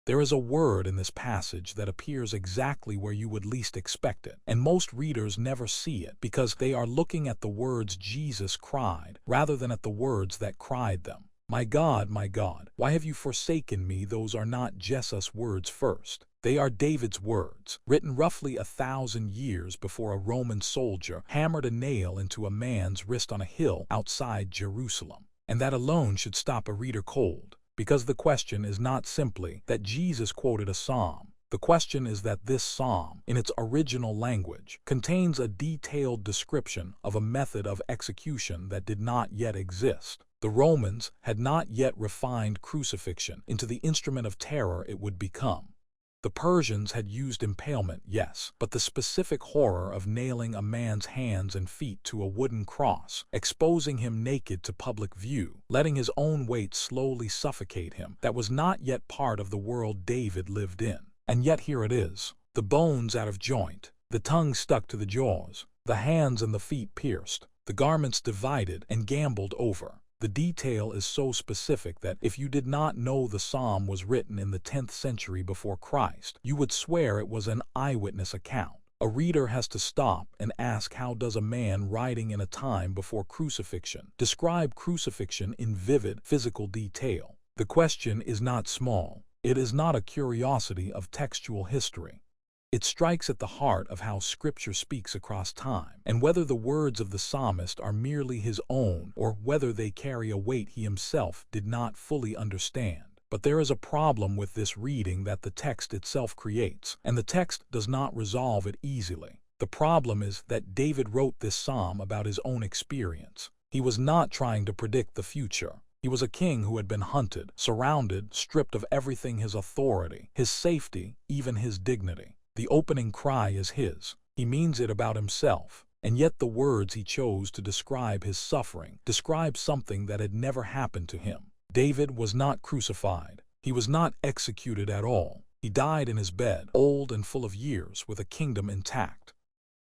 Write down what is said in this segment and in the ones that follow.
There is a word in this passage that appears exactly where you would least expect it, and most readers never see it because they are looking at the words Jesus cried rather than at the words that cried them. My God, why have you forsaken me? Those are not Jesus' words first. They are David's words, written roughly 1,000 years before a Roman soldier hammered a nail into a man's wrist on a hill outside Jerusalem. And that alone should stop a reader cold, because the question is not simply that Jesus quoted a psalm. The question is that this psalm, in its original language, contains a detailed description of a method of execution that did not yet exist. The Romans had not yet refined crucifixion into the instrument of terror it would become. The Persians had used impalement, yes, but the specific horror of nailing a man's hands and feet to a wooden cross, exposing him naked to public view, letting his own weight slowly suffocate him, that was not yet part of the world David lived in. And yet here it is, the bones out of joint, the tongue stuck to the jaws, the hands and the feet pierced, the garments divided and gambled over. The detail is so specific that if you did not know the psalm was written in the 10th century before Christ, you would swear it was an eyewitness account. A reader has to stop and ask, how does a man writing in a time before crucifixion describe crucifixion in vivid physical detail? The question is not small. It is not a curiosity of textual history. It strikes at the heart of how Scripture speaks across time, and whether the words of the psalmist are merely his own or whether they carry a weight he himself did not fully understand. But there is a problem with this reading that the text itself creates, and the text does not resolve it easily. The problem is that David wrote this psalm about his own experience. He was not trying to predict the future. He was a king who had been hunted, surrounded, stripped of everything: his authority, his safety, even his dignity. The opening cry is his. He means it about himself, and yet the words he chose to describe his suffering describe something that had never happened to him. David was not crucified. He was not executed at all. He died in his bed, old and full of years, with a kingdom intact.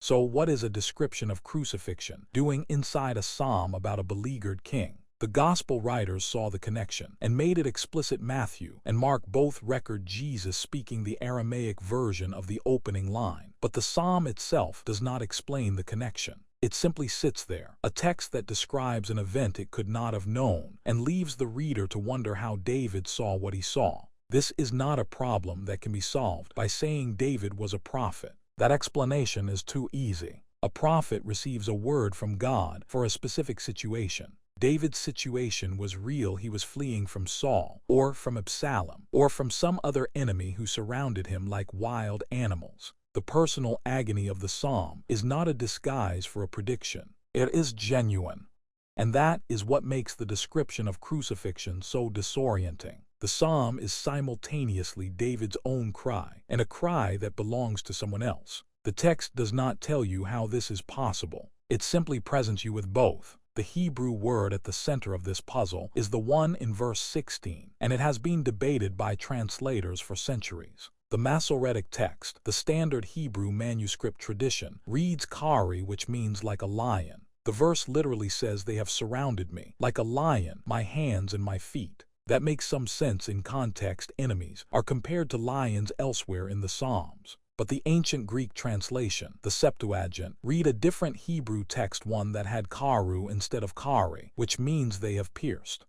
So what is a description of crucifixion doing inside a psalm about a beleaguered king? The Gospel writers saw the connection and made it explicit. Matthew and Mark both record Jesus speaking the Aramaic version of the opening line, but the psalm itself does not explain the connection. It simply sits there, a text that describes an event it could not have known, and leaves the reader to wonder how David saw what he saw. This is not a problem that can be solved by saying David was a prophet. That explanation is too easy. A prophet receives a word from God for a specific situation. David's situation was real. He was fleeing from Saul, or from Absalom, or from some other enemy who surrounded him like wild animals. The personal agony of the psalm is not a disguise for a prediction. It is genuine. And that is what makes the description of crucifixion so disorienting. The psalm is simultaneously David's own cry and a cry that belongs to someone else. The text does not tell you how this is possible. It simply presents you with both. The Hebrew word at the center of this puzzle is the one in verse 16, and it has been debated by translators for centuries. The Masoretic text, the standard Hebrew manuscript tradition, reads kari, which means like a lion. The verse literally says, "They have surrounded me, like a lion, my hands and my feet." That makes some sense in context. Enemies are compared to lions elsewhere in the Psalms. But the ancient Greek translation, the Septuagint, read a different Hebrew text, one that had karu instead of kari, which means they have pierced.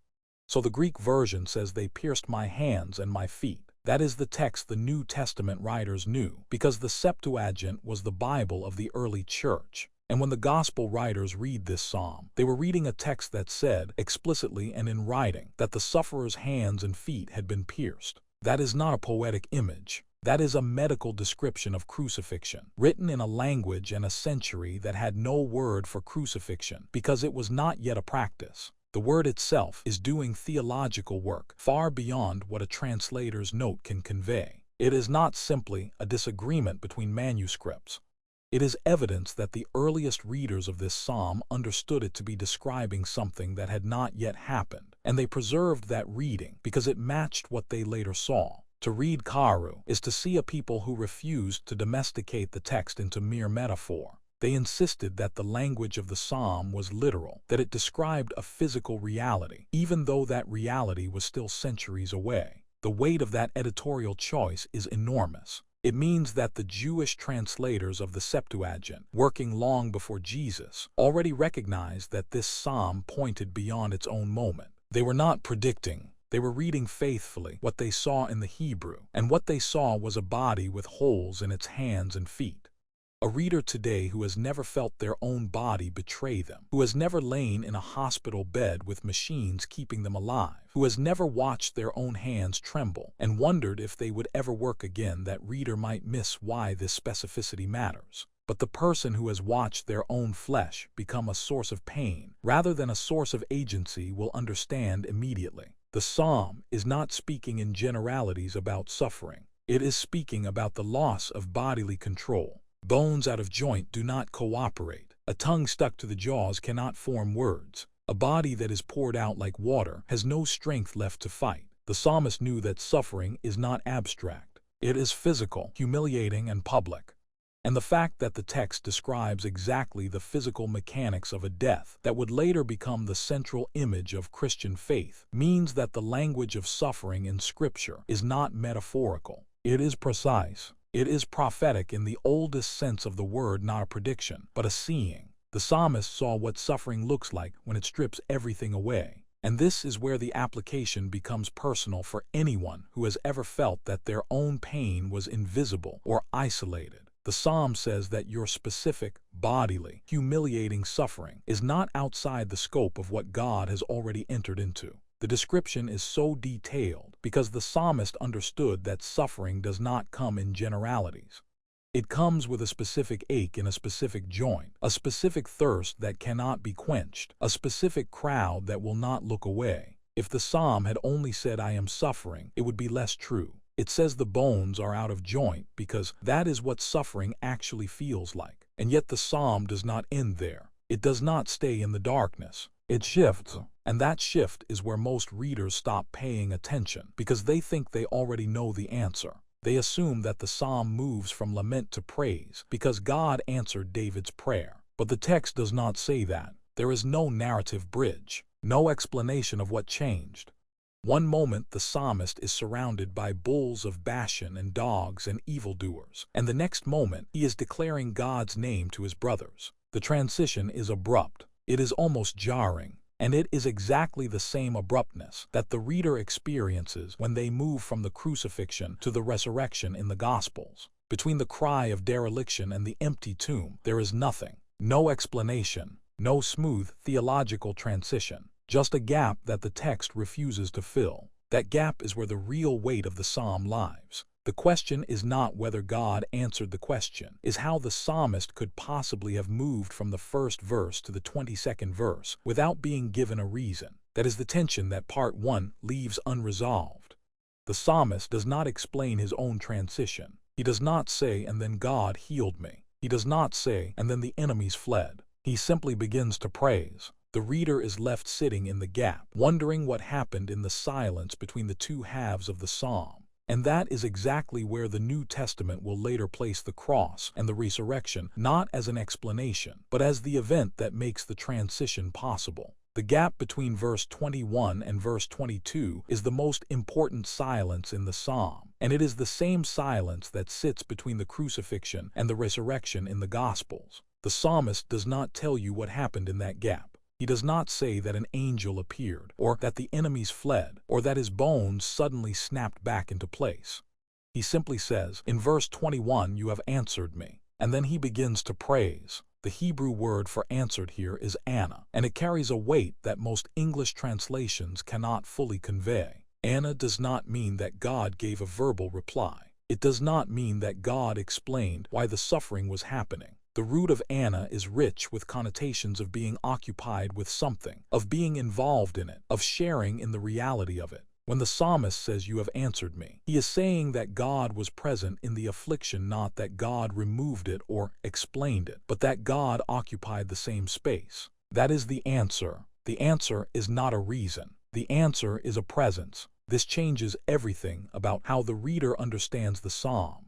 So the Greek version says, "They pierced my hands and my feet." That is the text the New Testament writers knew, because the Septuagint was the Bible of the early church. And when the Gospel writers read this psalm, they were reading a text that said, explicitly and in writing, that the sufferer's hands and feet had been pierced. That is not a poetic image. That is a medical description of crucifixion, written in a language and a century that had no word for crucifixion because it was not yet a practice. The word itself is doing theological work far beyond what a translator's note can convey. It is not simply a disagreement between manuscripts. It is evidence that the earliest readers of this psalm understood it to be describing something that had not yet happened, and they preserved that reading because it matched what they later saw. To read karu is to see a people who refused to domesticate the text into mere metaphor. They insisted that the language of the psalm was literal, that it described a physical reality, even though that reality was still centuries away. The weight of that editorial choice is enormous. It means that the Jewish translators of the Septuagint, working long before Jesus, already recognized that this psalm pointed beyond its own moment. They were not predicting. They were reading faithfully what they saw in the Hebrew, and what they saw was a body with holes in its hands and feet. A reader today who has never felt their own body betray them, who has never lain in a hospital bed with machines keeping them alive, who has never watched their own hands tremble and wondered if they would ever work again, that reader might miss why this specificity matters. But the person who has watched their own flesh become a source of pain rather than a source of agency will understand immediately. The psalm is not speaking in generalities about suffering. It is speaking about the loss of bodily control. Bones out of joint do not cooperate. A tongue stuck to the jaws cannot form words. A body that is poured out like water has no strength left to fight. The psalmist knew that suffering is not abstract. It is physical, humiliating, and public. And the fact that the text describes exactly the physical mechanics of a death that would later become the central image of Christian faith means that the language of suffering in Scripture is not metaphorical. It is precise. It is prophetic in the oldest sense of the word, not a prediction, but a seeing. The psalmist saw what suffering looks like when it strips everything away. And this is where the application becomes personal for anyone who has ever felt that their own pain was invisible or isolated. The psalm says that your specific, bodily, humiliating suffering is not outside the scope of what God has already entered into. The description is so detailed because the psalmist understood that suffering does not come in generalities. It comes with a specific ache in a specific joint, a specific thirst that cannot be quenched, a specific crowd that will not look away. If the psalm had only said, "I am suffering," it would be less true. It says the bones are out of joint because that is what suffering actually feels like. And yet the psalm does not end there. It does not stay in the darkness. It shifts. And that shift is where most readers stop paying attention because they think they already know the answer. They assume that the psalm moves from lament to praise because God answered David's prayer. But the text does not say that. There is no narrative bridge, no explanation of what changed. One moment the psalmist is surrounded by bulls of Bashan and dogs and evildoers, and the next moment he is declaring God's name to his brothers. The transition is abrupt. It is almost jarring. And it is exactly the same abruptness that the reader experiences when they move from the crucifixion to the resurrection in the Gospels. Between the cry of dereliction and the empty tomb, there is nothing, no explanation, no smooth theological transition, just a gap that the text refuses to fill. That gap is where the real weight of the psalm lies. The question is not whether God answered the question, is how the psalmist could possibly have moved from the first verse to the 22nd verse without being given a reason. That is the tension that part 1 leaves unresolved. The psalmist does not explain his own transition. He does not say, "And then God healed me." He does not say, "And then the enemies fled." He simply begins to praise. The reader is left sitting in the gap, wondering what happened in the silence between the two halves of the psalm. And that is exactly where the New Testament will later place the cross and the resurrection, not as an explanation, but as the event that makes the transition possible. The gap between verse 21 and verse 22 is the most important silence in the psalm, and it is the same silence that sits between the crucifixion and the resurrection in the Gospels. The psalmist does not tell you what happened in that gap. He does not say that an angel appeared, or that the enemies fled, or that his bones suddenly snapped back into place. He simply says, "In verse 21, you have answered me." And then he begins to praise. The Hebrew word for answered here is anna, and it carries a weight that most English translations cannot fully convey. Anna does not mean that God gave a verbal reply. It does not mean that God explained why the suffering was happening. The root of anna is rich with connotations of being occupied with something, of being involved in it, of sharing in the reality of it. When the psalmist says, "You have answered me," he is saying that God was present in the affliction, not that God removed it or explained it, but that God occupied the same space. That is the answer. The answer is not a reason. The answer is a presence. This changes everything about how the reader understands the psalm.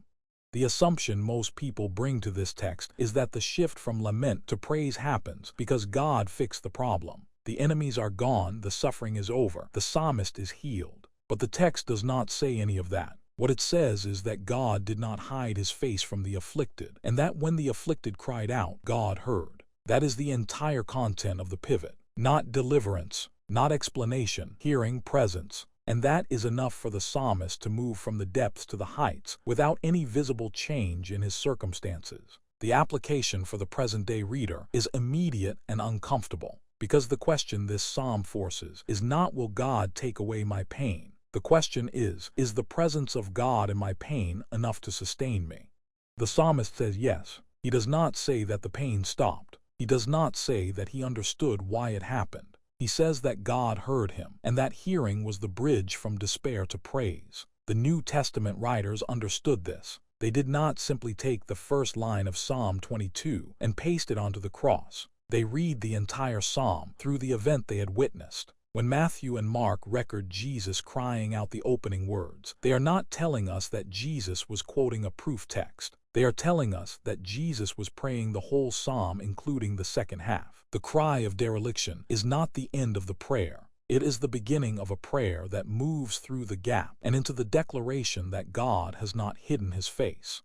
The assumption most people bring to this text is that the shift from lament to praise happens because God fixed the problem. The enemies are gone, the suffering is over, the psalmist is healed. But the text does not say any of that. What it says is that God did not hide his face from the afflicted, and that when the afflicted cried out, God heard. That is the entire content of the pivot. Not deliverance, not explanation, hearing, presence. And that is enough for the psalmist to move from the depths to the heights without any visible change in his circumstances. The application for the present-day reader is immediate and uncomfortable, because the question this psalm forces is not, will God take away my pain? The question is the presence of God in my pain enough to sustain me? The psalmist says yes. He does not say that the pain stopped. He does not say that he understood why it happened. He says that God heard him, and that hearing was the bridge from despair to praise. The New Testament writers understood this. They did not simply take the first line of Psalm 22 and paste it onto the cross. They read the entire psalm through the event they had witnessed. When Matthew and Mark record Jesus crying out the opening words, they are not telling us that Jesus was quoting a proof text. They are telling us that Jesus was praying the whole psalm, including the second half. The cry of dereliction is not the end of the prayer. It is the beginning of a prayer that moves through the gap and into the declaration that God has not hidden his face.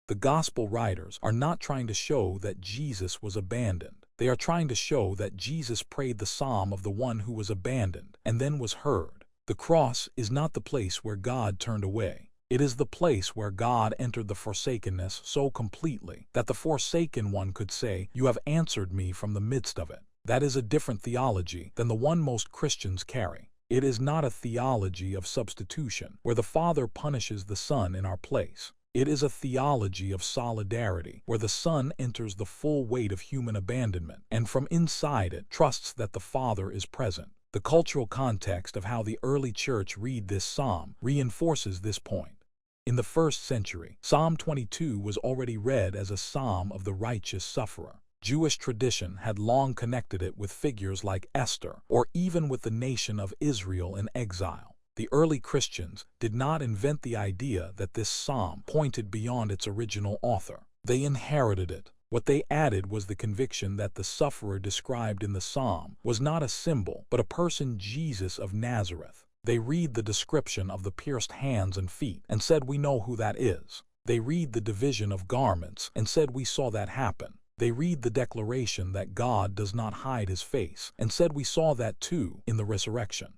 The gospel writers are not trying to show that Jesus was abandoned. They are trying to show that Jesus prayed the psalm of the one who was abandoned and then was heard. The cross is not the place where God turned away. It is the place where God entered the forsakenness so completely that the forsaken one could say, "You have answered me from the midst of it." That is a different theology than the one most Christians carry. It is not a theology of substitution, where the Father punishes the Son in our place. It is a theology of solidarity, where the Son enters the full weight of human abandonment, and from inside it trusts that the Father is present. The cultural context of how the early church read this psalm reinforces this point. In the first century, Psalm 22 was already read as a psalm of the righteous sufferer. Jewish tradition had long connected it with figures like Esther, or even with the nation of Israel in exile. The early Christians did not invent the idea that this psalm pointed beyond its original author. They inherited it. What they added was the conviction that the sufferer described in the psalm was not a symbol, but a person, Jesus of Nazareth. They read the description of the pierced hands and feet and said, "We know who that is." They read the division of garments and said, "We saw that happen." They read the declaration that God does not hide his face and said, "We saw that too in the resurrection."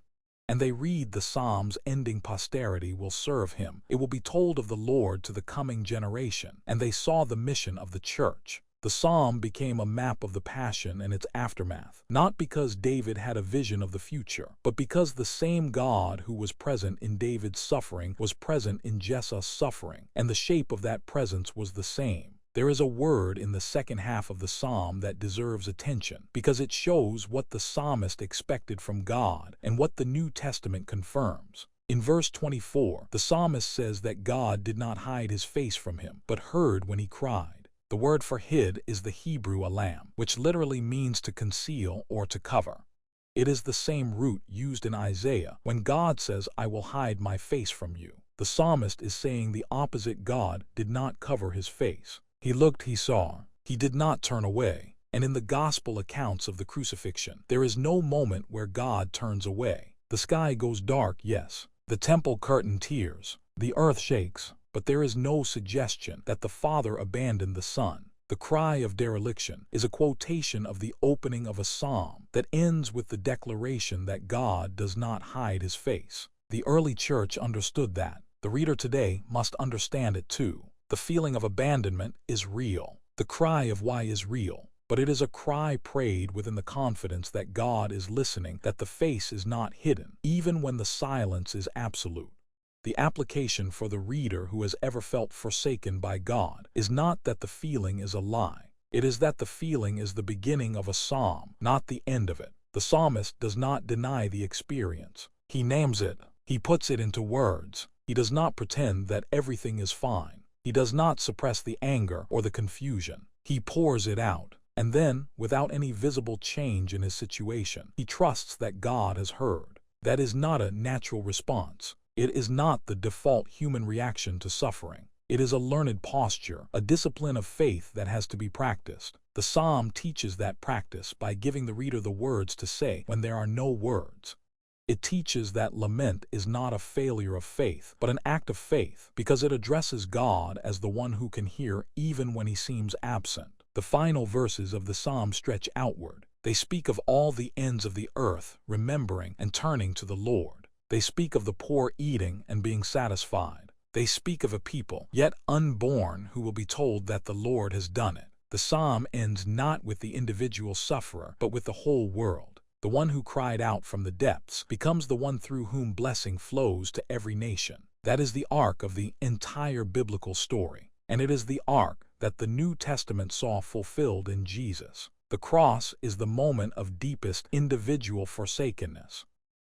And they read the psalm's ending, "Posterity will serve him. It will be told of the Lord to the coming generation." And they saw the mission of the church. The psalm became a map of the Passion and its aftermath, not because David had a vision of the future, but because the same God who was present in David's suffering was present in Jesus' suffering, and the shape of that presence was the same. There is a word in the second half of the psalm that deserves attention, because it shows what the psalmist expected from God and what the New Testament confirms. In verse 24, the psalmist says that God did not hide his face from him, but heard when he cried. The word for hid is the Hebrew alam, which literally means to conceal or to cover. It is the same root used in Isaiah when God says, "I will hide my face from you." The psalmist is saying the opposite: God did not cover his face. He looked, he saw. He did not turn away. And in the gospel accounts of the crucifixion, there is no moment where God turns away. The sky goes dark, yes. The temple curtain tears. The earth shakes. But there is no suggestion that the Father abandoned the Son. The cry of dereliction is a quotation of the opening of a psalm that ends with the declaration that God does not hide his face. The early church understood that. The reader today must understand it too. The feeling of abandonment is real. The cry of why is real. But it is a cry prayed within the confidence that God is listening, that the face is not hidden, even when the silence is absolute. The application for the reader who has ever felt forsaken by God is not that the feeling is a lie. It is that the feeling is the beginning of a psalm, not the end of it. The psalmist does not deny the experience. He names it. He puts it into words. He does not pretend that everything is fine. He does not suppress the anger or the confusion. He pours it out. And then, without any visible change in his situation, he trusts that God has heard. That is not a natural response. It is not the default human reaction to suffering. It is a learned posture, a discipline of faith that has to be practiced. The psalm teaches that practice by giving the reader the words to say when there are no words. It teaches that lament is not a failure of faith, but an act of faith, because it addresses God as the one who can hear even when he seems absent. The final verses of the psalm stretch outward. They speak of all the ends of the earth remembering and turning to the Lord. They speak of the poor eating and being satisfied. They speak of a people, yet unborn, who will be told that the Lord has done it. The psalm ends not with the individual sufferer, but with the whole world. The one who cried out from the depths becomes the one through whom blessing flows to every nation. That is the arc of the entire biblical story, and it is the arc that the New Testament saw fulfilled in Jesus. The cross is the moment of deepest individual forsakenness.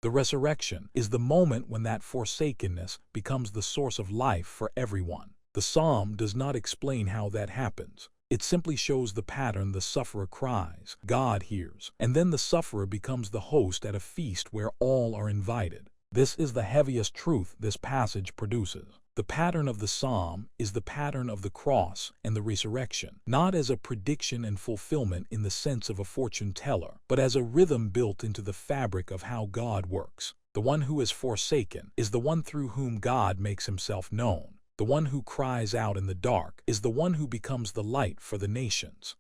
The resurrection is the moment when that forsakenness becomes the source of life for everyone. The psalm does not explain how that happens. It simply shows the pattern. The sufferer cries, God hears, and then the sufferer becomes the host at a feast where all are invited. This is the heaviest truth this passage produces. The pattern of the psalm is the pattern of the cross and the resurrection, not as a prediction and fulfillment in the sense of a fortune teller, but as a rhythm built into the fabric of how God works. The one who is forsaken is the one through whom God makes himself known. The one who cries out in the dark is the one who becomes the light for the nations.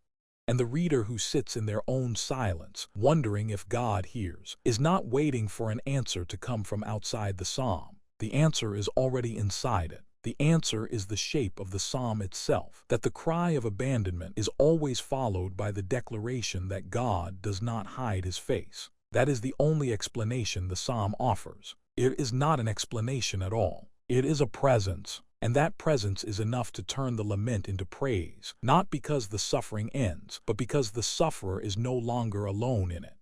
And the reader who sits in their own silence, wondering if God hears, is not waiting for an answer to come from outside the psalm. The answer is already inside it. The answer is the shape of the psalm itself, that the cry of abandonment is always followed by the declaration that God does not hide his face. That is the only explanation the psalm offers. It is not an explanation at all. It is a presence. And that presence is enough to turn the lament into praise, not because the suffering ends, but because the sufferer is no longer alone in it.